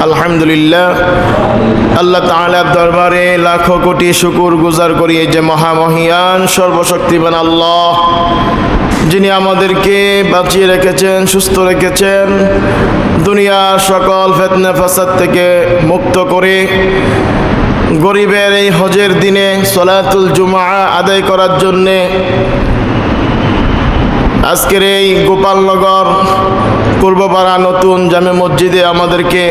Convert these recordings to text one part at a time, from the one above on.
আলহামদুলিল্লাহ, আল্লাহ তাআলার দরবারে লাখো কোটি শুকর গুজার করি যে মহামহিয়ান সর্বশক্তিমান আল্লাহ, যিনি আমাদেরকে বাঁচিয়ে রেখেছেন, সুস্থ রেখেছেন, দুনিয়ার সকল ফিতনা ফাসাদ থেকে মুক্ত করে গরিবের এই হজের দিনে সলাতুল জুমআ আদায় করার জন্যে আজকের এই গোপালনগর পূর্বপাড়া নতুন জামে মসজিদে আমাদেরকে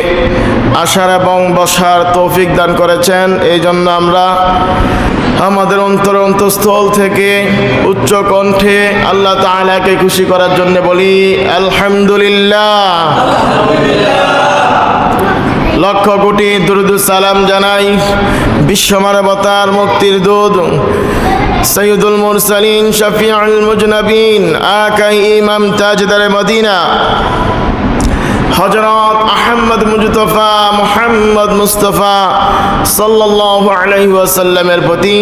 আসার এবং বসার তৌফিক দান করেছেন। এই জন্য আমরা আমাদের অন্তরস্থল থেকে উচ্চ কণ্ঠে আল্লাহ তাআলাকে খুশি করার জন্য বলি আলহামদুলিল্লাহ। লক্ষ কোটি দুরুদ সালাম জানাই বিশ্বমানবতার মুক্তির দূত সৈয়দুল মুরসালিন শফিউল মুজনবিন আকাই ইমাম তাজদার মদিনা হযরত আহমদ মুজতফা মুহাম্মদ মুস্তাফা সাল্লাল্লাহু আলাইহি ওয়াসাল্লামের প্রতি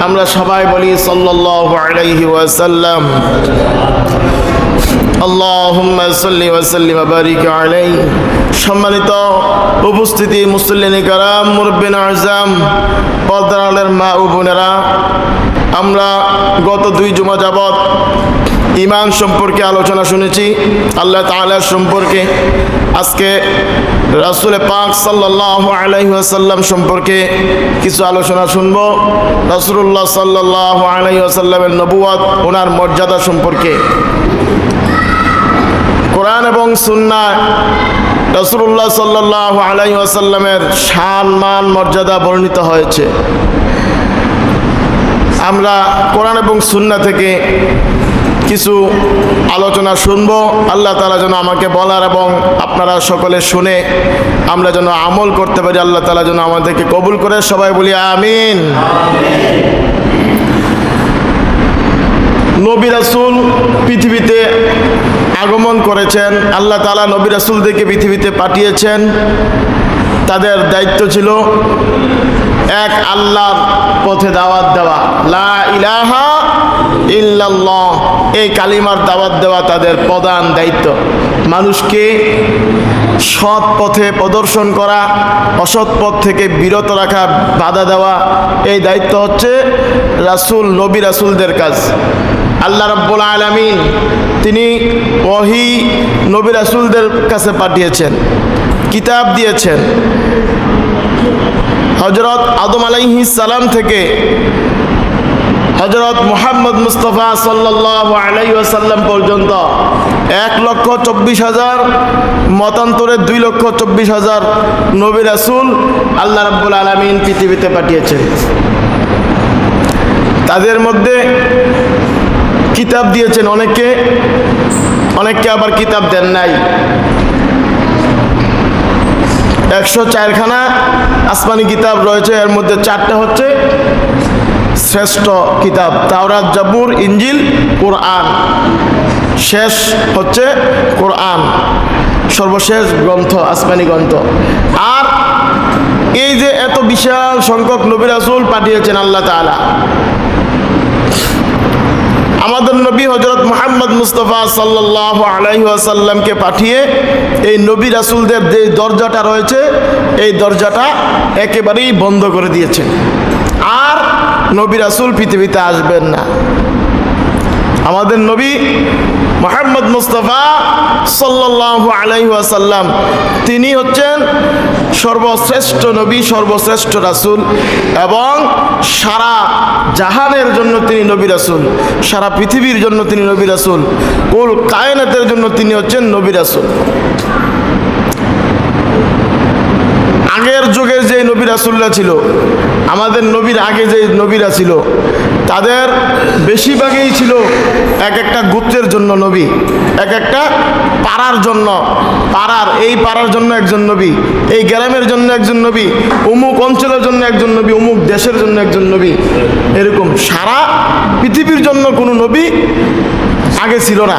আমরা সবাই বলি সাল্লাল্লাহু আলাইহি ওয়াসাল্লাম। আল্লাহুম্মা সাল্লি ওয়া সাল্লিম ওয়া বারিক আলাইহি। সম্মানিত উপস্থিতি মুসল্লিন কিরাম, মুরব্বিন আযম, পর্দার আড়ালের মা ও বোনেরা, আমরা গত 2 জুমা যাবত ঈমান সম্পর্কে আলোচনা শুনেছি, আল্লাহ তাআলা সম্পর্কে। আজকে রাসূল পাক সাল্লাল্লাহু আলাইহি ওয়াসাল্লাম সম্পর্কে কিছু আলোচনা শুনব। রাসূলুল্লাহ সাল্লাল্লাহু আলাইহি ওয়াসাল্লামের নবুয়ত, ওনার মর্যাদা সম্পর্কে কোরআন এবং সুন্নাহ রাসূলুল্লাহ সাল্লাল্লাহু আলাইহি ওয়াসাল্লামের শান মান মর্যাদা বর্ণিত হয়েছে। আমরা কোরআন এবং সুন্নাহ থেকে কিছু আলোচনা শুনব। আল্লাহ তাআলা যেন আমাকে বলার এবং আপনারা সকলে শুনে আমরা যেন আমল করতে পারি। আল্লাহ তাআলা যেন আমাদেরকে কবুল করে, সবাই বলি আমিন। নবী রাসূল পৃথিবীতে আগমন করেছেন, আল্লাহ তাআলা নবী রাসূলদেরকে পৃথিবীতে পাঠিয়েছেন। তাদের দায়িত্ব ছিল এক আল্লাহর পথে দাওয়াত দেওয়া, লা ইলাহা ইল্লাল্লাহ, এই কালিমার দাওয়াত দেওয়া তাদের প্রধান দায়িত্ব। মানুষকে সৎ পথে প্রদর্শন করা, অসৎ পথ থেকে বিরত রাখা, বাধা দেওয়া, এই দায়িত্ব হচ্ছে রাসূল, নবী রাসূলদের কাজ। আল্লাহ রাব্বুল আলামিন তিনি ওহী নবী রাসূলদের কাছে পাঠিয়েছেন, কিতাব দিয়েছেন। হযরত আদম আলাইহিস সালাম থেকে হযরত মুহাম্মদ মুস্তাফা সাল্লাল্লাহু আলাইহি ওয়াসাল্লাম পর্যন্ত 1,24,000, মতান্তরে 2,24,000 নবী রাসূল আল্লাহ রাব্বুল আলামিন পৃথিবীতে পাঠিয়েছেন। তাদের মধ্যে কিতাব দিয়েছেন অনেককে, অনেককে আবার কিতাব দেন নাই। 104খানা আসমানি কিতাব রয়েছে, এর মধ্যে 4টা হচ্ছে শ্রেষ্ঠ কিতাব, তাওরাত, জাবুর, ইনজিল, কোরআন। শেষ হচ্ছে কোরআন, সর্বশেষ গ্রন্থ, আসমানি গ্রন্থ। আর এই যে এত বিশাল সংখ্যক নবী রাসূল পাঠিয়েছেন আল্লাহ তাআলা, আমাদের নবী হযরত মুহাম্মদ মুস্তাফা সাল্লাল্লাহু আলাইহি ওয়াসাল্লামকে পাঠিয়ে এই নবী রাসূলদের যে দরজাটা রয়েছে, এই দরজাটা একেবারেই বন্ধ করে দিয়েছেন। আর নবী রাসূল পৃথিবীতে আসবেন না। আমাদের নবী মুহাম্মদ মুস্তাফা সাল্লাল্লাহু আলাইহি ওয়াসাল্লাম তিনি হচ্ছেন সর্বশ্রেষ্ঠ নবী, সর্বশ্রেষ্ঠ রাসূল, এবং সারা জাহানের জন্য তিনি নবী রাসূল, সারা পৃথিবীর জন্য তিনি নবী রাসূল, কুল কায়নাতের জন্য তিনি হচ্ছেন নবী রাসূল। আগের যুগের যে নবী রাসূলরা ছিল, আমাদের নবীর আগে যে নবীরা ছিল, তাদের বেশিরভাগই ছিল এক একটা গোত্রের জন্য নবী, এক একটা পাড়ার জন্য, এই পাড়ার জন্য একজন নবী, এই গ্রামের জন্য একজন নবী, অমুক অঞ্চলের জন্য একজন নবী, অমুক দেশের জন্য একজন নবী। এরকম সারা পৃথিবীর জন্য কোনো নবী আগে ছিল না।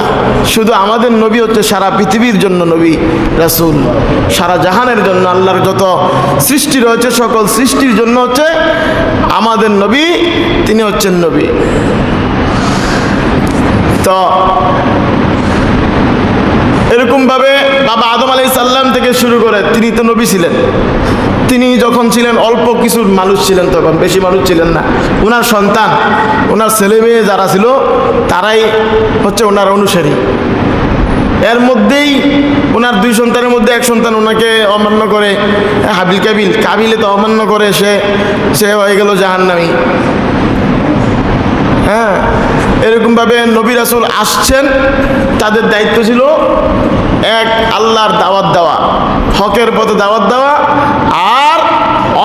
শুধু আমাদের নবী হচ্ছে সারা পৃথিবীর জন্য নবী রাসূল, সারা জাহানের জন্য। আল্লাহর যত সৃষ্টি রয়েছে, সকল সৃষ্টির জন্য হচ্ছে আমাদের নবী, তিনি হচ্ছেন নবী। তো এরকমভাবে বাবা আদম আলাইহিস সালাম থেকে শুরু করে তিনি তো নবী ছিলেন। তিনি যখন ছিলেন অল্প কিছু মানুষ ছিলেন, তখন বেশি মানুষ ছিলেন না। ওনার সন্তান, ওনার ছেলে মেয়ে যারা ছিল তারাই হচ্ছে ওনার অনুসারী। এর মধ্যেই ওনার দুই সন্তানের মধ্যে এক সন্তান ওনাকে অমান্য করে, হাবিল কাবিলে তো অমান্য করে সে হয়ে গেল জাহান্নামী। হ্যাঁ, এরকমভাবে নবী রাসূল আসছেন, তাদের দায়িত্ব ছিল এক আল্লাহর দাওয়াত দেওয়া, হকের পথে দাওয়াত দেওয়া, আর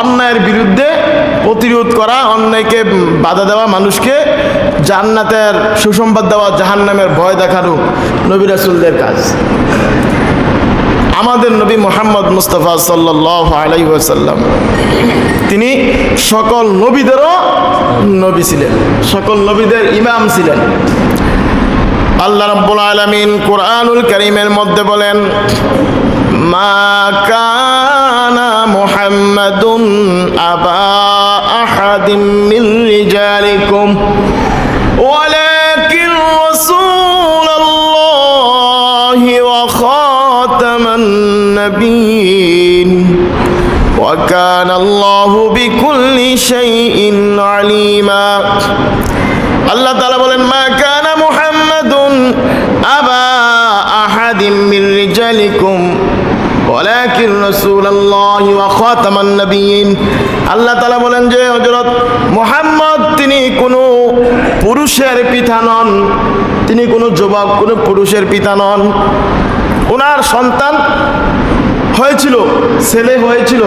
অন্যায়ের বিরুদ্ধে প্রতিরোধ করা, অন্যায়কে বাধা দেওয়া, মানুষকে জান্নাতের সুসংবাদ দেওয়া, জাহান্নামের ভয় দেখানো নবী রাসূলদের কাজ। আমাদের নবী মুহাম্মদ মুস্তাফা সাল্লাল্লাহু আলাইহি ওয়াসাল্লাম তিনি সকল নবীদেরও নবী ছিলেন, সকল নবীদের ইমাম ছিলেন। আল্লাহ রাব্বুল আলামিন কুরআনুল কারীমের মধ্যে বলেন, মা কানা মুহাম্মাদুন আবা আহাদিম মিন রিজালিকুম ওয়ালাকিন রাসূলুল্লাহি ওয়া খাতামান নাবিয়্যিন ওয়া কানা আল্লাহু বিকুল্লি শাইইন আলিমা। আল্লাহ তাআলা বলেন, মা কানা মুহাম্মাদুন আবা আহাদিম মিন রিজালিকুম ওয়ালাকিন রাসূলুল্লাহি ওয়া খাতামান নাবিয়্যিন। আল্লাহ তাআলা বলেন যে হযরত মুহাম্মদ তিনি কোনো পুরুষের পিতা নন, তিনি কোনো যুবক, কোনো পুরুষের পিতা নন। ওনার সন্তান হয়েছিল, ছেলে হয়েছিল।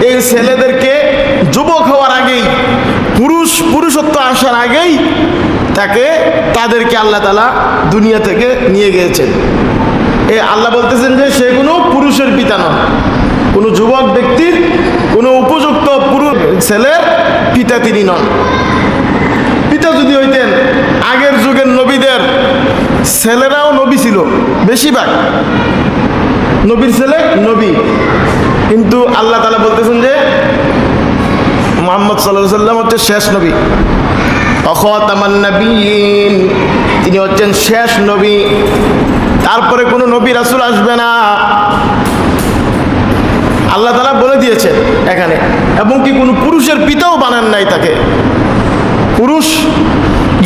এই ছেলেদেরকে যুবক হওয়ার আগেই, পুরুষত্ব আসার আগেই তাদেরকে আল্লাহ তাআলা দুনিয়া থেকে নিয়ে গিয়েছেন। আল্লাহ বলতেছেন যে সে কোনো পুরুষের পিতা নন, কোনো যুবক ব্যক্তির, কোনো উপযুক্ত পুরুষ ছেলের পিতা তিনি নন। পিতা যদি হইতেন, আগের যুগের নবীদের ছেলেরাও নবী ছিল, বেশিরভাগ নবীর ছেলে নবী। কিন্তু আল্লাহ তাআলা বলতেছেন যে মুহাম্মদ সাল্লাল্লাহু আলাইহি ওয়াসাল্লাম হচ্ছে শেষ নবী, খাতামান নাবিয়্যিন, তিনি হচ্ছেন শেষ নবী। তারপরে কোনো নবী রাসূল আসবে না, আল্লাহ তাআলা বলে দিয়েছেন এখানে। এবং কি কোনো পুরুষের পিতাও বানান নাই তাকে। পুরুষ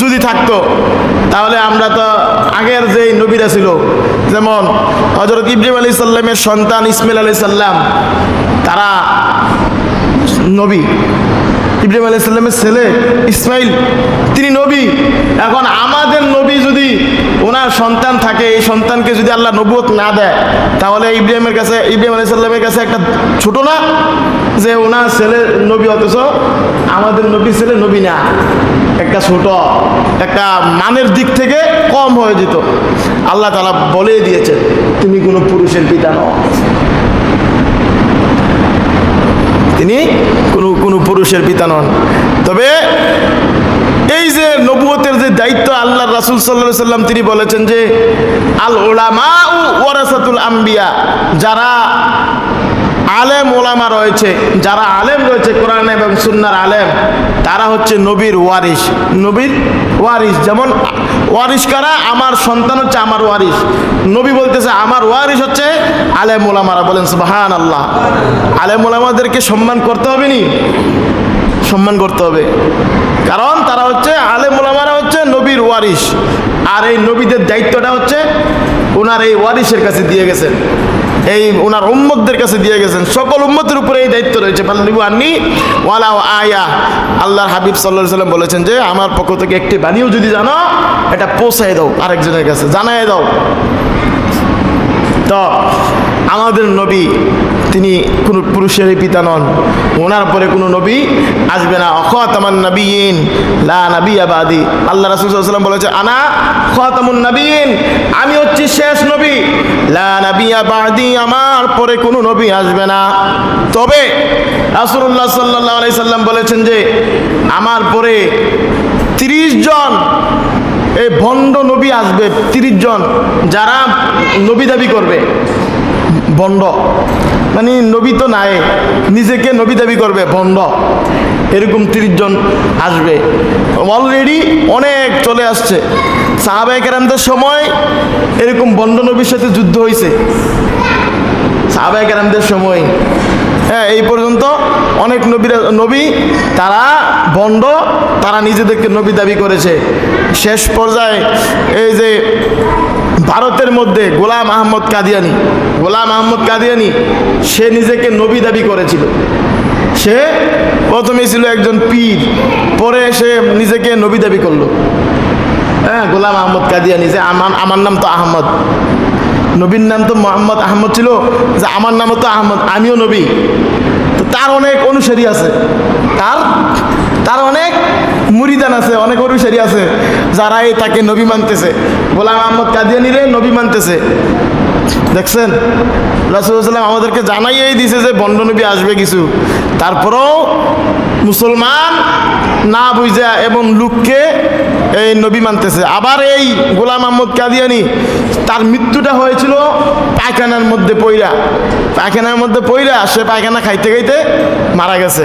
যদি থাকতো তাহলে আমরা তো আগের যে নবীরা ছিল, যেমন হযরত ইব্রাহিম আলাইহিস সালামের সন্তান ইসমাঈল আলাইহিস সালাম, তারা নবী। ইব্রাহিম আলাইহিস সালামের ছেলে ইসমাঈল তিনি নবী। এখন আমাদের নবী যদি ওনার সন্তান থাকে, এই সন্তানকে যদি আল্লাহ নবুয়ত না দেয়, তাহলে ইব্রাহিম আলাইহিস সালামের কাছে একটা ছোট না যে ওনার ছেলে নবী, অথচ আমাদের নবীর ছেলে নবী না, একটা ছোট, একটা মানের দিক থেকে কম হয়ে যেত। আল্লাহ তাআলা বলে দিয়েছেন তুমি কোনো পুরুষের পিতা নও, তিনি কোনো পুরুষের পিতা নন। তবে এই যে নবুয়তের যে দায়িত্ব আল্লাহ রাসূল সাল্লাল্লাহু আলাইহি সাল্লাম তিনি বলেছেন যে আল উলামাউ ওয়ারাসাতুল আম্বিয়া, যারা আলেম ওলামা রয়েছে, যারা আলেম রয়েছে কোরআন এবং সুন্নাহর আলেম, তারা হচ্ছে নবীর ওয়ারিস। নবীর ওয়ারিস, যেমন ওয়ারিস কারা? আমার সন্তান হচ্ছে আমার ওয়ারিস। নবী বলতেছে আমার ওয়ারিস হচ্ছে আলেম ওলামারা। বলেন সুবহানাল্লাহ। আলেম ওলামাদেরকে সম্মান করতে হবে নি? সম্মান করতে হবে, কারণ তারা হচ্ছে আলেম ওলামারা হচ্ছে নবীর ওয়ারিস। আর এই নবীদের দায়িত্বটা হচ্ছে ওনার এই ওয়ারিসের কাছে দিয়ে গেছেন, এই ওনার উম্মতদের কাছে দিয়ে গেছেন। সকল উম্মতের উপরে এই দায়িত্ব রয়েছে। বাল্লিগু আন্নি ওয়ালাউ আয়া। আল্লাহর হাবিব সাল্লাল্লাহু আলাইহি সাল্লাম বলেছেন যে আমার পক্ষ থেকে একটি বাণীও যদি জানো, এটা পৌঁছায় দাও আরেকজনের কাছে, জানায় দাও। তো আমাদের নবী তিনি কোনো পুরুষের পিতা নন, ওনার পরে কোনো নবী আসবে না। খাতামান নাবিয়্যিন লা নাবিয়্যা বাদি। আল্লাহ রাসূল সাল্লাল্লাহু আলাইহি ওয়াসাল্লাম বলেছে আনা খাতামুন নাবিয়্যিন, আমি হচ্ছি শেষ নবী। লা নাবিয়্যা বাদি, আমার পরে কোনো নবী আসবে না। তবে রাসূলুল্লাহ সাল্লাল্লাহু আলাইহি সাল্লাম বলেছেন যে আমার পরে 30 জন এই ভণ্ড নবী আসবে, 30 জন যারা নবী দাবি করবে। ভণ্ড মানে নবী তো নাই, নিজেকে নবী দাবি করবে, ভণ্ড। এরকম 30 জন আসবে। অলরেডি অনেক চলে আসছে। সাহাবায়ে কেরামদের সময় এরকম বন্ড নবীর সাথে যুদ্ধ হয়েছে। সাহাবায়ে কেরামদের সময় হ্যাঁ এই পর্যন্ত অনেক নবী তারা বন্ড, তারা নিজেদেরকে নবী দাবি করেছে। শেষ পর্যায়ে এই যে ভারতের মধ্যে গোলাম আহমদ কাদিয়ানি সে নিজেকে নবী দাবি করেছিল। সে প্রথমে ছিল একজন পীর, পরে সে নিজেকে নবী দাবি করলো। হ্যাঁ, গোলাম আহমদ কাদিয়ানি, যে আমার নাম তো আহমদ, নবীর নাম তো মোহাম্মদ আহমদ ছিল, যে আমার নামও তো আহমদ, আমিও নবী। তো তার অনেক অনুসারী আছে, তার অনেক মুরিদান আছে, অনেক অনুসারী আছে যারা এই তাকে নবী মানতেছে, গোলাম আহমদ কাদিয়ানিরে নবী মানতেছে। দেখছেন, রাসূলুল্লাহ সাল্লাল্লাহু আলাইহি ওয়াসাল্লাম আমাদেরকে জানাইয়াই দিছে যে বন্ড নবী আসবে কিছু, তারপরেও মুসলমান না বুঝা এবং লোককে এই নবী মানতেছে। আবার এই গোলাম আহমদ কাদিয়ানি তার মৃত্যুটা হয়েছিল পায়খানার মধ্যে পইরা, সে পায়খানা খাইতে খাইতে মারা গেছে।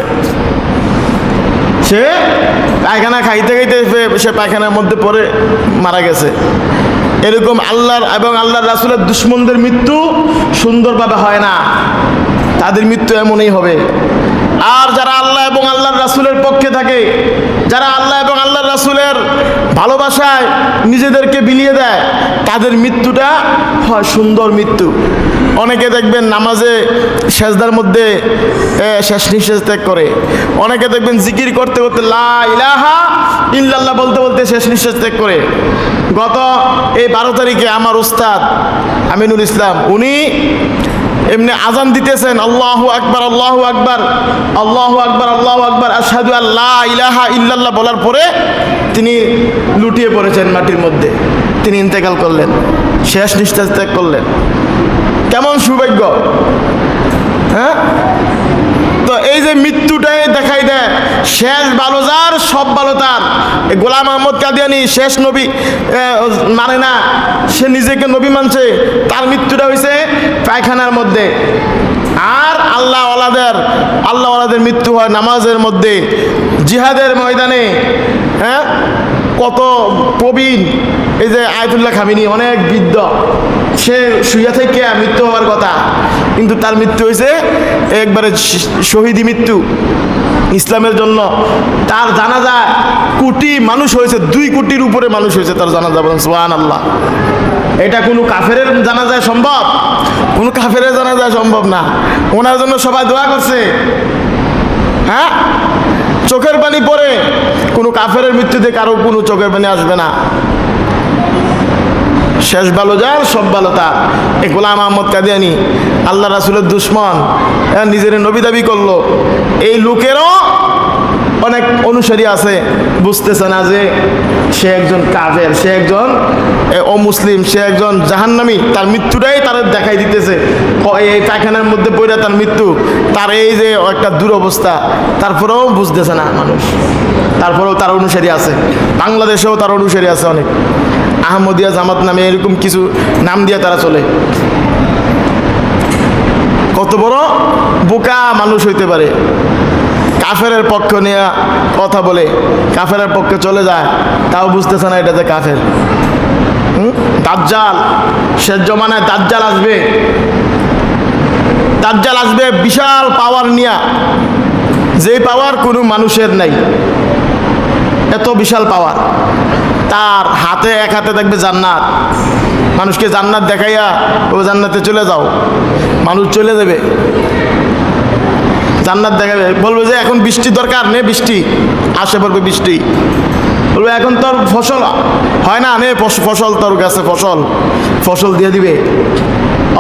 সে পায়খানার মধ্যে পড়ে মারা গেছে। এরকম আল্লাহর এবং আল্লাহর রাসূলের দুশমনদের মৃত্যু সুন্দরভাবে হয় না, তাদের মৃত্যু এমনই হবে। আর যারা আল্লাহ এবং আল্লাহর রাসূলের পক্ষে থাকে, যারা আল্লাহ এবং আল্লাহর রাসূলের ভালোবাসায় নিজেদেরকে বিলিয়ে দেয়, তাদের মৃত্যুটা হয় সুন্দর মৃত্যু। অনেকে দেখবেন নামাজে সেজদার মধ্যে শেষ নিঃশ্বাস ত্যাগ করে, অনেকে দেখবেন জিকির করতে করতে লা ইলাহা ইল্লাল্লাহ বলতে বলতে শেষ নিঃশ্বাস ত্যাগ করে। গত এই 12 তারিখে আমার উস্তাদ আমিনুল ইসলাম, উনি এমনি আজান দিতেছেন, আল্লাহু আকবার আল্লাহু আকবার আল্লাহু আকবার আল্লাহু আকবার আশহাদু আল্লা ইলাহা ইল্লাল্লাহ বলার পরে তিনি লুটিয়ে পড়েছেন মাটির মধ্যে, তিনি ইন্তেকাল করলেন, শেষ নিঃশ্বাস ত্যাগ করলেন। কেমন সৌভাগ্য! হ্যাঁ, তো এই যে মৃত্যুটাই দেখাই দেয় শেষ ভালো যার, সব ভালো তার। গোলাম আহমদ কাদিয়ানি শেষ নবী মানে না, সে নিজেকে নবী মানছে, তার মৃত্যুটা হয়েছে পায়খানার মধ্যে। আর আল্লাহওয়ালাদের মৃত্যু হয় নামাজের মধ্যে, জিহাদের ময়দানে। হ্যাঁ, কত প্রবীণ, এই যে আয়াতুল্লাহ খামিনি অনেক বৃদ্ধ, সে শুয়ে থেকে মৃত্যু হওয়ার কথা, কিন্তু তার মৃত্যু হয়েছে একবারে শহীদি মৃত্যু ইসলামের জন্য। তার জানাজা কোটি মানুষ হয়েছে, 2 কোটির উপরে মানুষ হয়েছে তার জানাজা। বলেন সুবহানাল্লাহ। এটা কোনো কাফেরের জানাজায় সম্ভব? কোনো কাফেরের জানাজায় সম্ভব না। ওনার জন্য সবাই দোয়া করছে। হ্যাঁ, চোখের পানি পড়ে, কোনো কাফেরের মৃত্যুতে কারো কোনো চোখের পানি আসবে না। শেষ ভালো যার, সব ভালো তার। এই গোলাম আহমদ কাদিয়ানি আল্লাহ রাসূলের দুশমন, নিজের নবী দাবি করলো। এই লোকেরও অনেক অনুসারী আছে, বুঝতেছে না যে সে একজন কাফের, সে একজন অমুসলিম, সে একজন জাহান্নামী। তার মৃত্যুটাই তার দেখাই দিতেছে, এই পায়খানার মধ্যে পড়ে তার মৃত্যু, তার এই যে একটা দুরবস্থা, তারপরেও বুঝতেছে না মানুষ। তারপরেও তার অনুসারী আছে, বাংলাদেশেও তার অনুসারী আছে অনেক। আহমদিয়া জামাত নামে এরকম কিছু নাম দিয়ে তারা চলে। কত বড় বোকা মানুষ হইতে পারে! কাফেরের পক্ষ নিয়ে কথা বলে, কাফেরের পক্ষে চলে যায়, তাও বুঝতেছে না এটা যে কাফের। দাজ্জাল, শেষ জমানায় দাজ্জাল আসবে বিশাল পাওয়ার নিয়ে, যে পাওয়ার কোনো মানুষের নাই, এত বিশাল পাওয়ার। তার হাতে, এক হাতে দেখবে জান্নাত, মানুষকে জান্নাত দেখাইয়া ও জান্নাতে চলে যাও, মানুষ চলে যাবে, জান্নাত দেখাবে, বলবে যে এখন বৃষ্টি দরকার, নে বৃষ্টি আসে পড়বে, বৃষ্টি বলবে এখন তোর ফসল হয় না, নে ফসল তোর গাছে ফসল দিয়ে দিবে,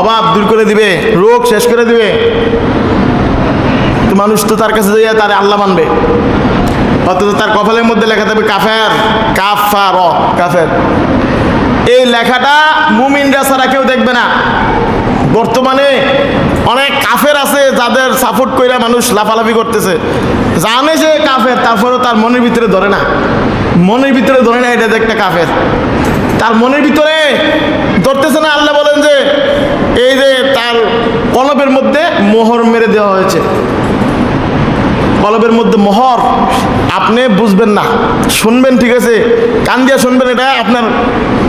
অভাব দূর করে দিবে, রোগ শেষ করে দিবে। তো মানুষ তো তার কাছে যাইয়া তার আল্লাহ মানবে, অথচ তার কপালের মধ্যে লেখা থাকবে কাফের, কাফের। এই লেখাটা মুমিনরা ছাড়া কেউ দেখবে না। বর্তমানে অনেক কাফের আছে যাদের সাপোর্ট কইরা মানুষ লাফালাফি করতেছে, জানে যে কাফের, তারপরেও তার মনের ভিতরে ধরে না, এটা যে একটা কাফের, তার মনের ভিতরে ধরতেছে না। আল্লাহ বলেন যে এই যে তার কলবের মধ্যে মোহর মেরে দেওয়া হয়েছে, কলবের মধ্যে মোহর, আপনি বুঝবেন না, শুনবেন ঠিক আছে, কান দিয়ে শুনবেন, এটা আপনার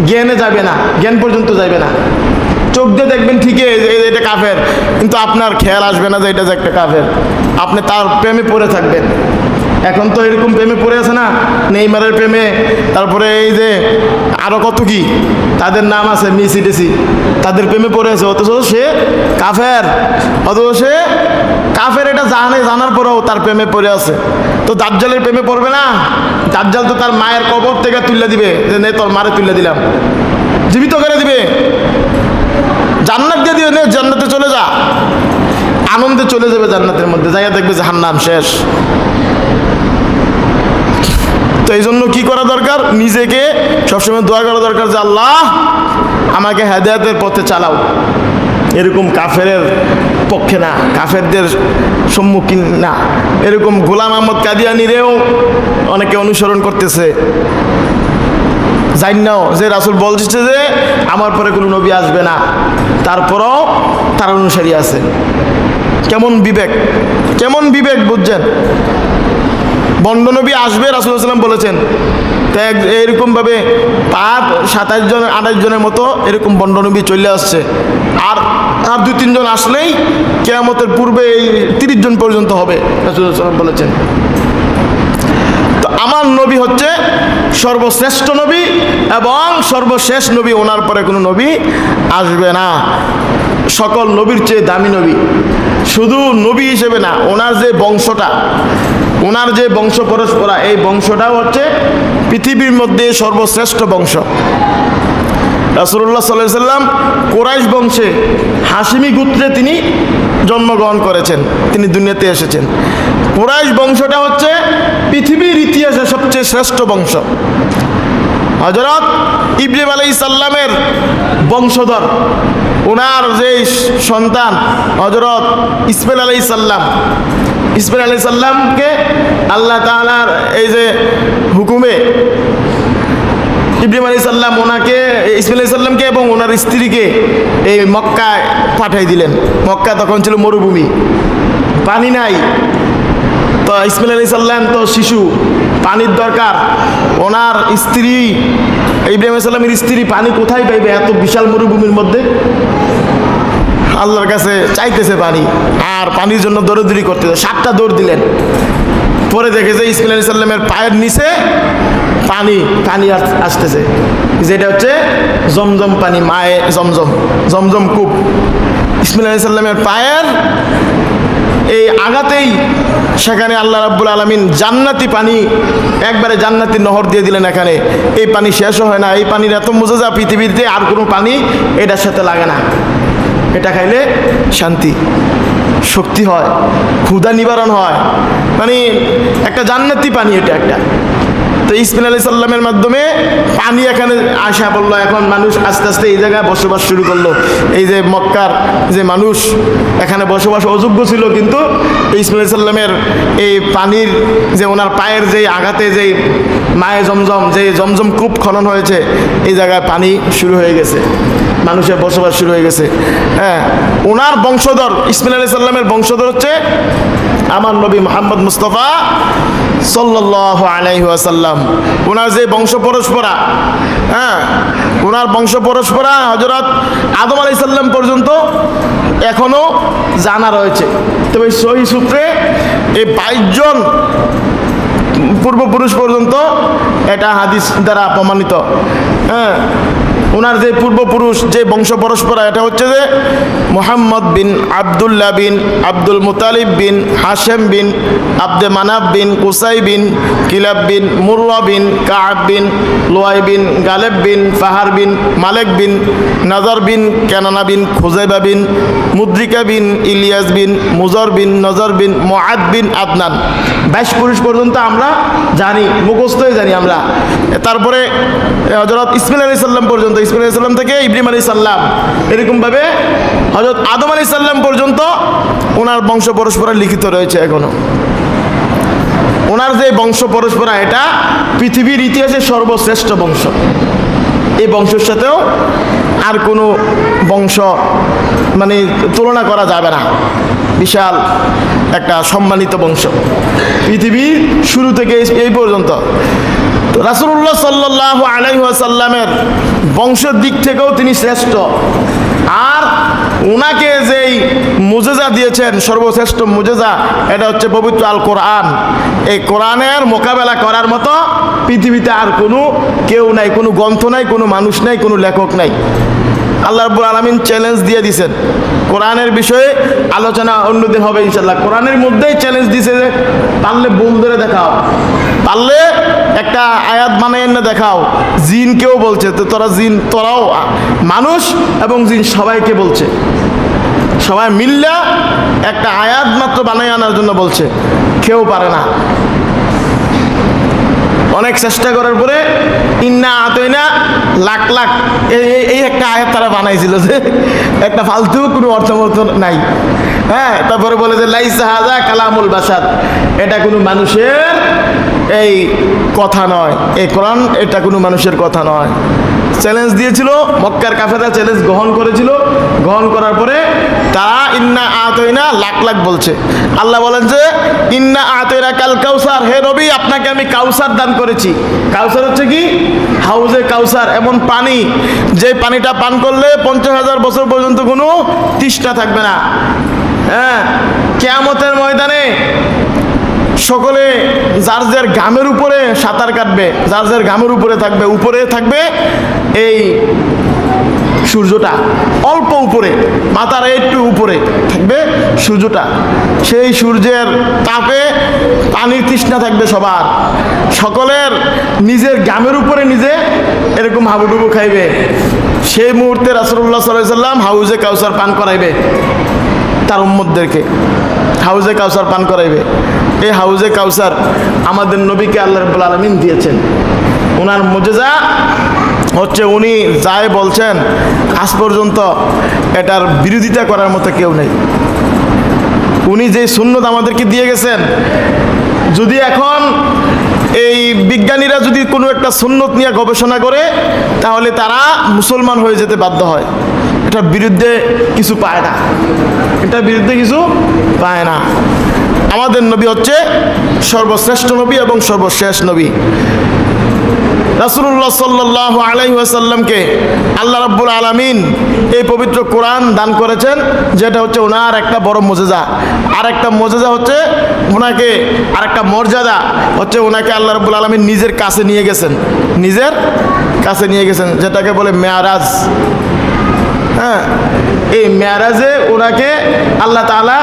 জ্ঞানে যাবে না, জ্ঞান পর্যন্ত যাবে না। চোখ দিয়ে দেখবেন ঠিকই এটা কাফের, কিন্তু আপনার খেয়াল আসবে না যে এটা যে একটা কাফের, আপনি তার প্রেমে পড়ে থাকবেন। এখন তো এরকম প্রেমে পড়ে আছে না, নেইমারের প্রেমে, তারপরে এই যে আরও কত কি তাদের নাম আছে, মেসি টেসি, তাদের প্রেমে পড়ে আছে, অথচ সে কাফের, অথচ সে কাফের এটা জানার পরেও তার প্রেমে পড়ে আছে। তো দাজ্জালের প্রেমে পড়বে না? দাজ্জাল তো তার মায়ের কবর থেকে তুলে দিবে, যে নে তোর মারে তুলে দিলাম, জীবিত করে দিবে, জান্নাত দিয়ে দিবে, নে জান্নাতে চলে যা, আনন্দে চলে যাবে জান্নাতের মধ্যে, যাইয়া দেখবে জাহান্নাম শেষ। তো এই জন্য কী করা দরকার? নিজেকে সবসময় দোয়া করা দরকার যে আল্লাহ আমাকে হেদায়েতের পথে চালাও। এরকম কাফেরের পক্ষে না, কাফেরদের সম্মুখীন না। এরকম গোলাম আহমদ কাদিয়ানিরেও অনেকে অনুসরণ করতেছে, জানি নাও যে রাসূল বলছে যে আমার পরে কোনো নবী আসবে না, তারপরও তার অনুসারী আছে। কেমন বিবেক, কেমন বিবেক বুঝছেন? বন্ড নবী আসবে রাসূল সাল্লাল্লাহু আলাইহি ওয়াসাল্লাম বলেছেন, তাই এরকমভাবে 27 জন 28 জনের মতো এরকম বন্ড নবী চলে আসছে, আর 2-3 জন আসলেই কিয়ামতের পূর্বে এই 30 জন পর্যন্ত হবে রাসূল সাল্লাল্লাহু আলাইহি ওয়াসাল্লাম বলেছেন। তো আমার নবী হচ্ছে সর্বশ্রেষ্ঠ নবী এবং সর্বশেষ নবী, ওনার পরে কোনো নবী আসবে না। সকল নবীর চেয়ে দামি নবী, শুধু নবী হিসেবে না, ওনার যে বংশটা, ওনার যে বংশ পরস্পরা, এই বংশটাও হচ্ছে পৃথিবীর মধ্যে সর্বশ্রেষ্ঠ বংশ। রাসূলুল্লাহ সাল্লাল্লাহু আলাইহি ওয়াসাল্লাম কুরাইশ বংশে হাশিমি গোত্রে তিনি জন্মগ্রহণ করেছেন, তিনি দুনিয়াতে এসেছেন। কুরাইশ বংশটা হচ্ছে পৃথিবীর ইতিহাসে সবচেয়ে শ্রেষ্ঠ বংশ। হযরত ইব্রাহিম আলাইহিস সালামের বংশধর, ওনার যে সন্তান হযরত ইসমাঈল আলাইহিস সালাম, ইসমাঈল আলাইহিস সালামকে আল্লাহ তাআলার এই যে হুকুমে ইব্রাহিম আলাইহিস সালাম ওনাকে, ইসমাঈল আলাইহিস সালামকে এবং ওনার স্ত্রীকে এই মক্কায় পাঠিয়ে দিলেন। মক্কা তখন ছিল মরুভূমি, পানি নাই। তো ইসমাঈল আলাইহিস সালাম তো শিশু, পানির দরকার। ওনার স্ত্রী, ইব্রাহিম আলাইহিস সালামের স্ত্রী পানি কোথায় পাইবে এত বিশাল মরুভূমির মধ্যে? আল্লাহর কাছে চাইতেছে পানি, আর পানির জন্য দৌড়াদৌড়ি করতেছে। 7টা দৌড় দিলেন, পরে দেখে যে ইসমাঈল আলাইহিস সালামের পায়ের নিচে পানি পানি আসতেছে, যেটা হচ্ছে জমজম পানি, মায়ে জমজম, জমজম কূপ। ইসমাঈল আলাইহিস সালামের পায়ের এই আঘাতেই সেখানে আল্লাহ রাব্বুল আলামিন জান্নাতি পানি, একবারে জান্নাতি নহর দিয়ে দিলেন। এখানে এই পানি শেষও হয় না, এই পানির এত মজা পৃথিবীতে আর কোনো পানি এটার সাথে লাগে না। এটা খাইলে শান্তি, শক্তি হয়, ক্ষুধা নিবারণ হয়, মানে একটা জান্নাতি পানি এটা একটা। তো ইসমাঈল আলাইহিস সালামের মাধ্যমে পানি এখানে আসা বললো, এখন মানুষ আস্তে আস্তে এই জায়গায় বসবাস শুরু করলো। এই যে মক্কার যে মানুষ এখানে বসবাস অযোগ্য ছিল, কিন্তু ইসমাঈল আলাইহিস সালামের এই পানির যে ওনার পায়ের যে আঘাতে যে মায়ে জমজম, যে জমজম কূপ খনন হয়েছে, এই জায়গায় পানি শুরু হয়ে গেছে, মানুষের বসবাস শুরু হয়ে গেছে। হ্যাঁ, ওনার বংশধর ইসমাঈল আলাইহিস সালামের বংশধর হচ্ছে আমার নবী মুহাম্মদ মুস্তাফা সাল্লাল্লাহু আলাইহি ওয়াসাল্লাম। ওনার যে বংশ পরস্পরা, হ্যাঁ, ওনার বংশ পরস্পরা হযরত আদম আলাইহিস সালাম পর্যন্ত এখনো জানা রয়েছে। তবে সহিহ সূত্রে এই 22 জন পূর্বপুরুষ পর্যন্ত এটা হাদিস দ্বারা প্রমাণিত। হ্যাঁ, ওনার যে পূর্বপুরুষ, যে বংশ পরস্পরা, এটা হচ্ছে যে মুহাম্মদ বিন আবদুল্লাহ বিন আব্দুল মুতালিব বিন হাশেম বিন আব্দে মানাব বিন কুসাই বিন কিলাব বিন মুররা বিন কাআব বিন লুয়াই বিন গালেব বিন ফাহার বিন মালেক বিন নাজার বিন কেনানা বিন খুজাইবা বিন মুদ্রিকা বিন ইলিয়াস বিন মুজর বিন নজর বিন মুআদ বিন আদনান। 22 পুরুষ পর্যন্ত আমরা জানি, মুখস্থই জানি আমরা। তারপরে হযরত ইসমাঈল আলাইহিস সালাম পর্যন্ত, ইসমাঈল আলাইহিস সালাম থেকে ইব্রাহিম আলাইহিস সালাম, এরকমভাবে হযরত আদম আলাইহিস সালাম পর্যন্ত ওনার বংশ পরস্পরা লিখিত রয়েছে এখনো। ওনার যে বংশ পরস্পরা, এটা পৃথিবীর ইতিহাসে সর্বশ্রেষ্ঠ বংশ। এই বংশের সাথেও আর কোনো বংশ মানে তুলনা করা যাবে না। বিশাল একটা সম্মানিত বংশ পৃথিবীর শুরু থেকে এই পর্যন্ত। রাসূলুল্লাহ সাল্লাল্লাহু আলাইহি ওয়াসাল্লামের বংশের দিক থেকেও তিনি শ্রেষ্ঠ। আর ওনাকে যেই মুজেজা দিয়েছেন, সর্বশ্রেষ্ঠ মুজেজা, এটা হচ্ছে পবিত্র আল কোরআন। এই কোরআনের মোকাবেলা করার মতো পৃথিবীতে আর কোনো কেউ নাই, কোনো গ্রন্থ নাই, কোনো মানুষ নাই, কোনো লেখক নাই। আল্লাহ রাব্বুল আলামিন চ্যালেঞ্জ দিয়ে দিয়েছেন। কোরআনের বিষয়ে আলোচনা অন্যদিন হবে ইনশাআল্লাহ। কোরআনের মধ্যেই চ্যালেঞ্জ দিয়েছে যে পারলে ভুল ধরে দেখাও, পারলে একটা আয়াত বানায় না দেখাও। জিনকেও বলছে, তো তোরাও মানুষ এবং জিন সবাইকে বলছে, সবাই মিল্লা একটা আয়াত মাত্র বানাই আনার জন্য বলছে, কেউ পারে না। অনেক চেষ্টা করার পরে ইন্না আতইনা লাখ লাখ এই একটা আয়াত তারা বানাইছিল, যে একটা ফালতু কোনো অর্থ নাই। হ্যাঁ, তারপরে বলে যে লাইসা হাযা কালামুল বাশার, এটা কোনো মানুষের এই কথা নয়, এই কোরআন এটা কোনো মানুষের কথা নয়। চ্যালেঞ্জ দিয়েছিল, মক্কার কাফেররা চ্যালেঞ্জ গ্রহণ করেছিল। গ্রহণ করার পরে তারা ইন্না আতইনা লাখ লাখ বলছে। আল্লাহ বলেন যে ইন্না আতইনা কাল কাউসার, হে নবী আপনাকে আমি কাউসার দান করেছি। কাউসার হচ্ছে কি? হাউজে কাউসার, এমন পানি যে পানিটা পান করলে 50,000 বছর পর্যন্ত কোনো তৃষ্ণা থাকবে না। হ্যাঁ, কিয়ামতের ময়দানে সকলে যার যার ঘামের উপরে সাঁতার কাটবে, যার যার ঘামের উপরে থাকবে, উপরে থাকবে এই সূর্যটা, অল্প উপরে, মাথার একটু উপরে থাকবে সূর্যটা। সেই সূর্যের তাপে পানির তৃষ্ণা থাকবে সবার, সকলের নিজের ঘামের উপরে নিজে এরকম হাবুডুবু খাইবে। সেই মুহূর্তে রাসূলুল্লাহ সাল্লাল্লাহু আলাইহি ওয়াসাল্লাম হাউজে কাউসার পান করাইবে তার উম্মতদেরকে, হাউজে কাউসার পান করাইবে। এই হাউজে কাউসার আমাদের নবীকে আল্লাহ রাব্বুল আলামিন দিয়েছেন। ওনার মুজিজা হচ্ছে উনি যাই বলছেন আজ পর্যন্ত এটার বিরোধিতা করার মতো কেউ নেই। উনি যে সুন্নত আমাদেরকে দিয়ে গেছেন, যদি এখন এই বিজ্ঞানীরা যদি কোনো একটা সুন্নত নিয়ে গবেষণা করে, তাহলে তারা মুসলমান হয়ে যেতে বাধ্য হয়। এটার বিরুদ্ধে কিছু পায় না, এটার বিরুদ্ধে কিছু পায় না। আমাদের নবী হচ্ছে সর্বশ্রেষ্ঠ নবী এবং সর্বশেষ নবী। রাসূলুল্লাহ সাল্লাল্লাহু আলাইহি ওয়াসাল্লামকে আল্লাহ রাব্বুল আলামিন এই পবিত্র কোরআন দান করেছেন, যেটা হচ্ছে ওনার একটা বড় মুজিজা। আর একটা মুজিজা হচ্ছে ওনাকে, আর একটা মর্যাদা হচ্ছে ওনাকে আল্লাহ রাব্বুল আলামিন নিজের কাছে নিয়ে গেছেন, নিজের কাছে নিয়ে গেছেন, যেটাকে বলে মেয়ারাজ। হ্যাঁ, এই মেয়ারাজে ওনাকে আল্লাহ তাআলা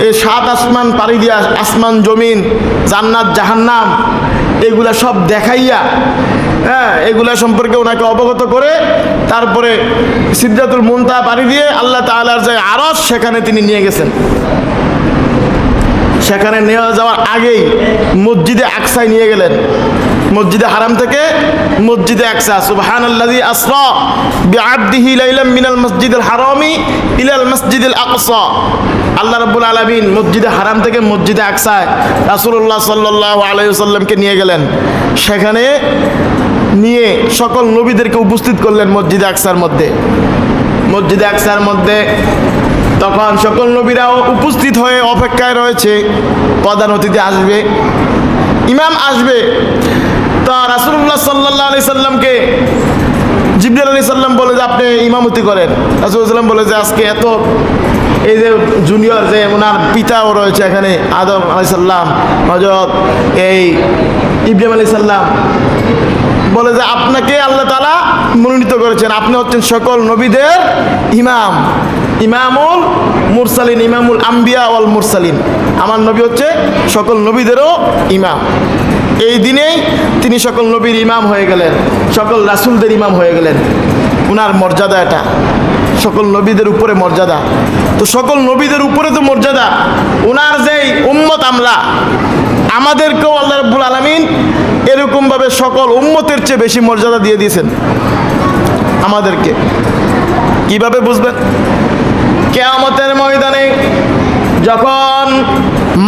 এই 7 আসমান পাড়ি দিয়া, আসমান জমিন জান্নাত জাহান্নাম এগুলা সব দেখাইয়া, হ্যাঁ, এগুলা সম্পর্কে ওনাকে অবগত করে তারপরে সিদরাতুল মুনতাহা পাড়ি দিয়ে আল্লাহ তাআলার যে আরশ, সেখানে তিনি নিয়ে গেছেন। সেখানে নিয়ে যাওয়ার আগেই মসজিদে আকসায় নিয়ে গেলেন। মসজিদে হারাম থেকে মসজিদে আকসা, সুবহানাল্লাযী আসরা বিআবদিহি লাইলাম মিনাল মসজিদিল হারামি ইলাল মসজিদিল আকসা। আল্লাহ রাব্বুল আলামিন মসজিদে হারাম থেকে মসজিদে আকসায় রাসূলুল্লাহ সাল্লাল্লাহু আলাইহি ওয়াসাল্লামকে নিয়ে গেলেন। সেখানে নিয়ে সকল নবীদেরকে উপস্থিত করলেন মসজিদে আকসার মধ্যে। মসজিদে আকসার মধ্যে তখন সকল নবীরাও উপস্থিত হয়ে অপেক্ষায় রয়েছে, প্রধান অতিথি আসবে, ইমাম আসবে। তা রাসূলুল্লাহ সাল্লাল্লাহু আলাইহি সাল্লামকে জিবরাইল আলাইহিস সালাম বলে যে আপনি ইমামতি করেন। রাসূলুল্লাহ সাল্লাম বলে যে আজকে এত এই যে জুনিয়র যে ওনার পিতাও রয়েছে এখানে, আদম আলাইহিস সালাম, হযরত এই ইব্রাহিম আলাইহিস সালাম, বলে যে আপনাকে আল্লাহ তাআলা মনোনীত করেছেন, আপনি হচ্ছেন সকল নবীদের ইমাম, ইমামুল মুরসালিন, ইমামুল আম্বিয়া ওয়াল মুরসালিন। আমার নবী হচ্ছে সকল নবীদেরও ইমাম। এই দিনেই তিনি সকল নবীর ইমাম হয়ে গেলেন, সকল রাসূলদের ইমাম হয়ে গেলেন। ওনার মর্যাদা এটা, সকল নবীদের উপরে মর্যাদা। তো সকল নবীদের উপরে তো মর্যাদা, ওনার যেই উম্মত আমরা, আমাদেরকেও আল্লাহ রাব্বুল আলামিন এরকমভাবে সকল উম্মতের চেয়ে বেশি মর্যাদা দিয়ে দিয়েছেন আমাদেরকে। কিভাবে বুঝবেন? কিয়ামতের ময়দানে যখন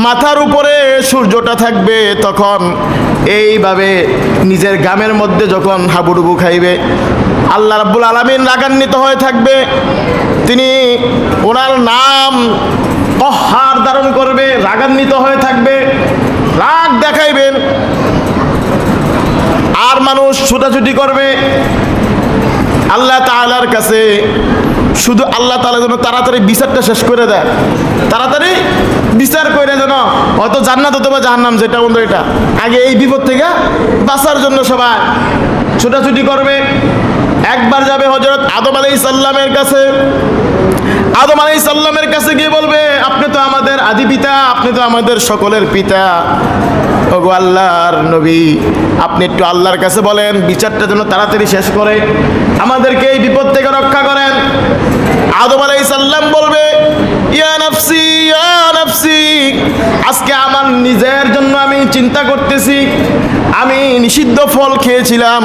মাথার উপরে সূর্যটা থাকবে তখন এইভাবে নিজের গামের মধ্যে যখন হাবুডুবু খাইবে, আল্লাহ রাব্বুল আলামিন রাগান্বিত হয়ে থাকবে। তিনি ওনার নাম কহ্হার ধারণ করবে, রাগান্বিত হয়ে থাকবে, রাগ দেখাইবেন, আর মানুষ ছুটাছুটি করবে আল্লাহ তাআলার কাছে। শুধু আল্লাহ তাআলা যেন তাড়াতাড়ি বিচারটা শেষ করে দেয়, তাড়াতাড়ি বিচার করে যেন হয়তো জান্নাত অথবা জাহান্নাম, যেটা বন্ধু এটা আগে এই বিপদ থেকে বাঁচার জন্য সবাই ছুটাছুটি করবে। একবার যাবে হযরত আদম আলাইহিস সালামের কাছে। আদম আলাইহিস সালামের কাছে গিয়ে বলবে, আপনি তো আমাদের আদি পিতা, আপনি তো আমাদের সকলের পিতা, ওগো আল্লাহর নবী, আপনি একটু আল্লাহর কাছে বলেন বিচারটা যেন তাড়াতাড়ি শেষ করে আমাদেরকে এই বিপদ থেকে রক্ষা করেন। আদম আলাইহিস সালাম বলবে, ইয়া নাফসি ইয়া নাফসি, আজকে আমার নিজের জন্য আমি চিন্তা করতেছি, আমি নিষিদ্ধ ফল খেয়েছিলাম,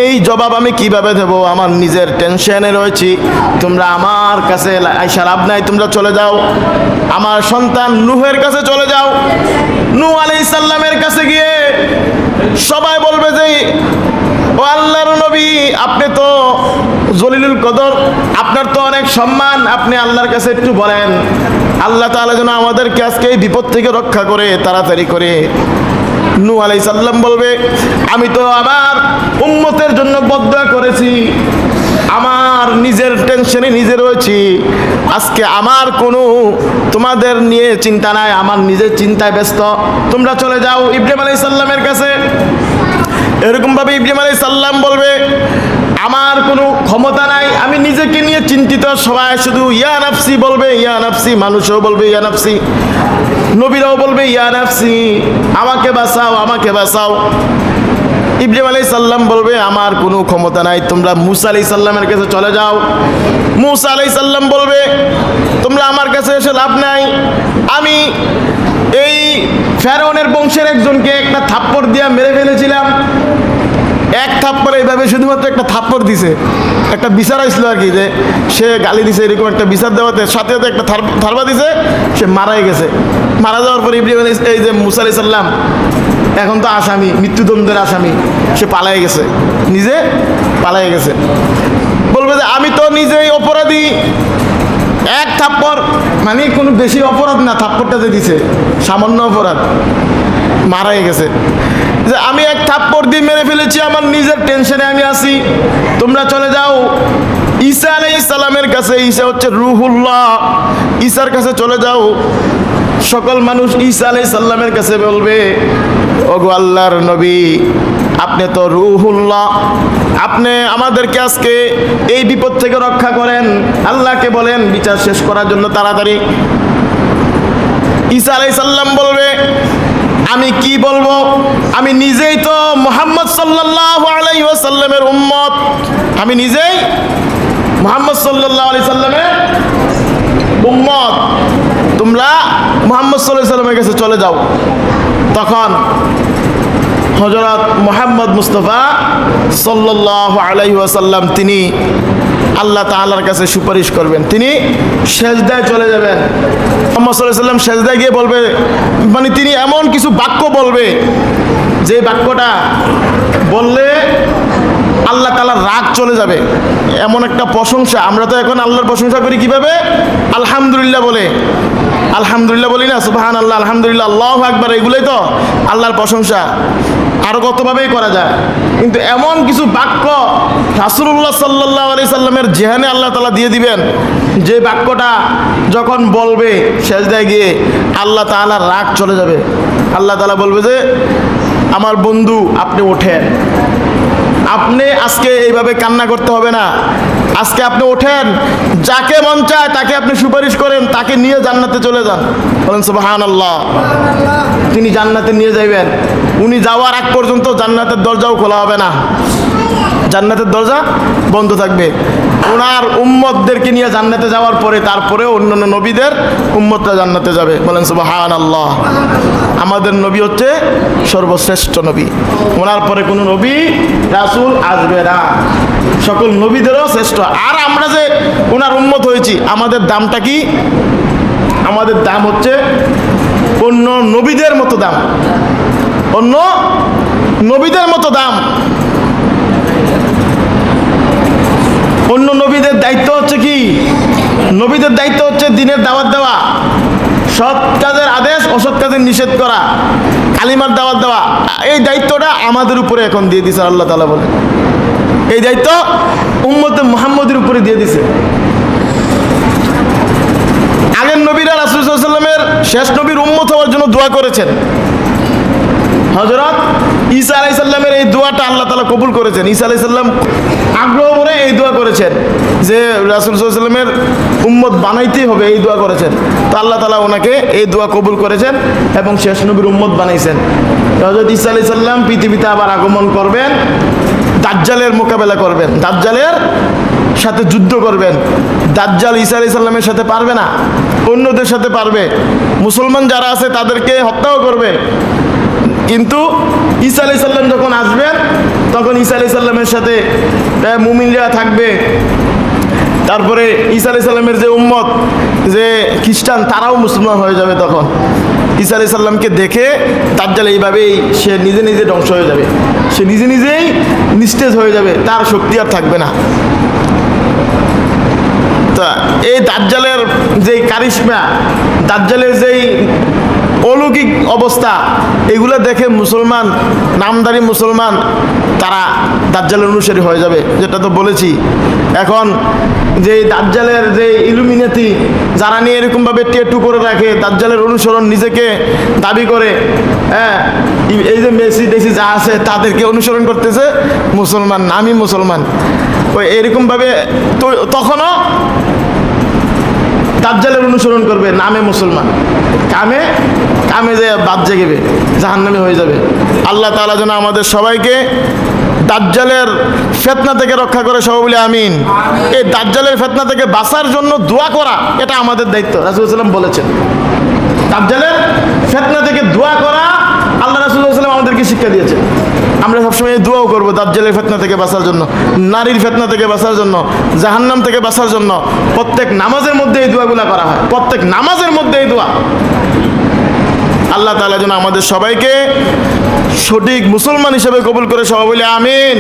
এই জবাব আমি কিভাবে দেব, আমার নিজের টেনশনে রয়েছি, তোমরা আমার কাছে আইসা লাভ নাই, তোমরা চলে যাও আমার সন্তান নূহের কাছে চলে যাও। নূহ আলাইহিস সালামের কাছে গিয়ে সবাই বলবে যে, ও আল্লাহর নবী, আপনি তো জলিলুল কদর, আপনার তো অনেক সম্মান, আপনি আল্লাহর কাছে একটু বলেন আল্লাহ তাআলা যেন আমাদেরকে আজকে এই বিপদ থেকে রক্ষা করে তাড়াতাড়ি করে। নূহ আলাইহিস সালাম বলবে, আমি তো আমার উম্মতের জন্য বদদুয়া করেছি, আমার নিজের টেনশনে নিজে রয়েছি, আজকে আমার কোনো তোমাদের নিয়ে চিন্তা নাই, আমার নিজের চিন্তায় ব্যস্ত, তোমরা চলে যাও ইব্রাহিম আলাইহিস সালামের কাছে। এরকমভাবে ইব্রাহিম আলাইহিস সালাম বলবে, আমার কোনো ক্ষমতা নাই, আমি নিজেকে নিয়ে চিন্তিত, সবাই শুধু ইয়া নাফসি বলবে, ইয়া নাফসি, মানুষও বলবে ইয়া নাফসি, নবীরাও বলবে ইয়া নাফসি, আমাকে বাঁচাও আমাকে বাঁচাও। ইব্রাহিম আলাইহিস সালাম বলবে, আমার কোনো ক্ষমতা নাই, তোমরা মূসা আলাইহিস সালামের কাছে চলে যাও। মূসা আলাইহিস সালাম বলবে, তোমরা আমার কাছে এসে লাভ নাই, আমি এই ফেরাউনের বংশের একজনকে একটা থাপ্পড় দিয়ে মেরে ফেলেছিলাম। এক থাপ্পড়, এইভাবে শুধুমাত্র একটা থাপ্পড় দিছে, একটা বিচার আসলো আর কি, যে সে গালি দিছে, এরকম একটা বিচার দেওয়াতে সাথে সাথে একটা থারবা দিছে, সে মারাই গেছে। মারা যাওয়ার পর ইব্রাহিম আলাইহিস, এই যে মূসা আলাইহিস সালাম এখন তো আসামি, মৃত্যুদণ্ডের আসামি, সে পালাই গেছে, নিজে পালাই গেছে। বলবে যে আমি তো নিজেই অপরাধী, এক থাপ্পড় মানে কোনো বেশি অপরাধ না, থাপ্পড়টা যে দিছে সামান্য অপরাধ, মারাই গেছে, যে আমি এক থাপ্পড় দিয়ে মেরে ফেলেছি, আমার নিজের টেনশনে আমি আছি, তোমরা চলে যাও ঈসা আলাইহিস সালামের কাছে। ঈসা হচ্ছে রূহুল্লাহ, ঈসার কাছে চলে যাও। সকল মানুষ ঈসা আলাইহিস সালামের কাছে বলবে, ওগো আল্লাহর নবী, আপনি তো রূহুল্লাহ, আপনি আমাদেরকে আজকে এই বিপদ থেকে রক্ষা করেন, আল্লাহকে বলেন বিচার শেষ করার জন্য তাড়াতাড়ি। ঈসা আলাইহিস সালাম বলবে, আমি কি বলবো, আমি নিজেই তো মুহাম্মদ সাল্লাল্লাহু আলাইহি ওয়াসাল্লামের উম্মত, আমি নিজেই মুহাম্মদ সাল্লাল্লাহু আলাইহি সাল্লামের উম্মত, তোমরা মুহাম্মদ সাল্লাল্লাহু আলাইহি সাল্লামের কাছে চলে যাও। তখন হযরত মুহাম্মদ মুস্তাফা সাল্লাল্লাহু আলাইহি ওয়াসাল্লাম তিনি আল্লাহ তাআলার কাছে সুপারিশ করবেন, তিনি সেজদায় চলে যাবেন। মুহাম্মদ সাল্লাল্লাহু আলাইহি ওয়াসাল্লাম সেজদায় গিয়ে বলবে, মানে তিনি এমন কিছু বাক্য বলবে, যে বাক্যটা বললে আল্লাহ তাআলার রাগ চলে যাবে, এমন একটা প্রশংসা। আমরা তো এখন আল্লাহর প্রশংসা করি কিভাবে, আলহামদুলিল্লাহ বলে, আলহামদুলিল্লাহ বলি না, সুবহানাল্লাহ, আলহামদুলিল্লাহ, আল্লাহু আকবার, এগুলোই তো আল্লাহর প্রশংসা, আরো কতভাবেই করা যায়। কিন্তু এমন কিছু বাক্য রাসূলুল্লাহ সাল্লাল্লাহু আলাইহি সাল্লামের জেহানে আল্লাহ তাআলা দিয়ে দিবেন, যে বাক্যটা যখন বলবে সেজদায় গিয়ে আল্লাহ তাআলার রাগ চলে যাবে। আল্লাহ তাআলা বলবে যে, আমার বন্ধু আপনি ওঠেন, আপনি আজকে এইভাবে কান্না করতে হবে না, আজকে আপনি ওঠেন, যাকে মন চায় তাকে আপনি সুপারিশ করেন, তাকে নিয়ে জান্নাতে চলে যান। বলেন সুবহানাল্লাহ। তিনি জান্নাতে নিয়ে যাইবেন, উনি যাওয়ার আগ পর্যন্ত জান্নাতের দরজাও খোলা হবে না, জান্নাতের দরজা বন্ধ থাকবে। ওনার উম্মতদেরকে নিয়ে জান্নাতে যাওয়ার পরে তারপরেও অন্যান্য নবীদের উম্মতরা জান্নাতে যাবে। বলেন সুবহানাল্লাহ। আমাদের নবী হচ্ছে সর্বশ্রেষ্ঠ নবী, ওনার পরে কোনো নবী রাসূল আসবে না, সকল নবীদেরও শ্রেষ্ঠ। আর আমরা যে ওনার উম্মত হয়েছি, আমাদের দামটা কি? আমাদের দাম হচ্ছে অন্য নবীদের মতো দাম, অন্য নবীদের মতো দাম। অন্য নবীদের দায়িত্ব হচ্ছে কি? নবীদের দায়িত্ব হচ্ছে দিনের দাওয়াত দেওয়া, সৎ কাজের আদেশ, অসৎ কাজের নিষেধ করা, কালিমার দাওয়াত দেওয়া। এই দায়িত্বটা আমাদের উপরে এখন দিয়ে দিয়েছে আল্লাহ তাআলা বলে। এই দায়িত্ব উম্মতে মুহাম্মদের উপরে দিয়ে দিয়েছে। আগের নবীরা রাসূল সাল্লাল্লাহু আলাইহি ওয়াসাল্লামের শেষ নবীর উম্মত হওয়ার জন্য দোয়া করেছেন। হযরত ঈসা আলাইহিস সালামের এই দোয়াটা আল্লাহ তাআলা কবুল করেছেন। ঈসা আলাইহিস সালাম আগ্রহ করে এই দোয়া করেছেন যে রাসূল সাল্লাল্লাহু আলাইহি ওয়াসাল্লামের উম্মত বানাইতেই হবে, এই দোয়া করেছেন। তো আল্লাহ তাআলা ওনাকে এই দোয়া কবুল করেছেন এবং শেষ নবীর উম্মত বানাইছেন। হযরত ঈসা আলাইহিস সালাম পৃথিবীতে আবার আগমন করবেন, দাজ্জালের মোকাবেলা করবেন, দাজ্জালের সাথে যুদ্ধ করবেন। দাজ্জাল ঈসা আলাইহিস সালামের সাথে পারবে না, অন্যদের সাথে পারবে। মুসলমান যারা আছে তাদেরকে হত্যাও করবে। কিন্তু ঈসা আলাইহিস সালাম যখন আসবেন তখন ঈসা আলাইহিস সালামের সাথে মুমিনরা থাকবে। তারপরে ঈসা আলাইহিস সালামের যে উম্মত, যে খ্রিস্টান, তারাও মুসলমান হয়ে যাবে। তখন ঈসা আলাইহিস সালামকে দেখে দাজ্জাল এইভাবেই সে নিজে নিজে ধ্বংস হয়ে যাবে, সে নিজে নিজেই নিস্তেজ হয়ে যাবে, তার শক্তি আর থাকবে না। তা এই দাজ্জালের যেই কারিশমা, দাজ্জালের যেই অলৌকিক অবস্থা, এগুলো দেখে মুসলমান, নামধারী মুসলমান, তারা দাজ্জালের অনুসারী হয়ে যাবে, যেটা তো বলেছি। এখন যে দাজ্জালের যে ইলুমিনাতি যারা নিয়ে এরকমভাবে টেটু করে রাখে, দাজ্জালের অনুসরণ নিজেকে দাবি করে, হ্যাঁ, এই যে মেসি টেসি যা আছে তাদেরকে অনুসরণ করতেছে মুসলমান, নামই মুসলমান। ওই এরকমভাবে তখনও দাজ্জালের অনুসরণ করবে, নামে মুসলমান, কামে কামে যে বাদ জেগেবে, জাহান্নামী হয়ে যাবে। আল্লাহ তাআলা যেন আমাদের সবাইকে দাজ্জালের ফিতনা থেকে রক্ষা করে, সবাই বলে আমিন। এই দাজ্জালের ফিতনা থেকে বাঁচার জন্য দোয়া করা, এটা আমাদের দায়িত্ব। রাসূল সাল্লাল্লাহু আলাইহি ওয়াসাল্লাম বলেছেন দাজ্জালের ফিতনা থেকে দোয়া করা, আল্লাহ রাসূল সাল্লাল্লাহু আলাইহি ওয়াসাল্লাম আমাদেরকে শিক্ষা দিয়েছেন। আমরা সবসময় এই দোয়াও করবো দাজ্জালের ফিতনা থেকে বাঁচার জন্য, নারীর ফিতনা থেকে বাঁচার জন্য, জাহান্নাম থেকে বাঁচার জন্য। প্রত্যেক নামাজের মধ্যে এই দোয়াগুলো করা হয়, প্রত্যেক নামাজের মধ্যে এই দোয়া। আল্লাহ তাআলা যেন আমাদের সবাইকে সঠিক মুসলমান হিসেবে কবুল করে, সবাই বলে আমিন।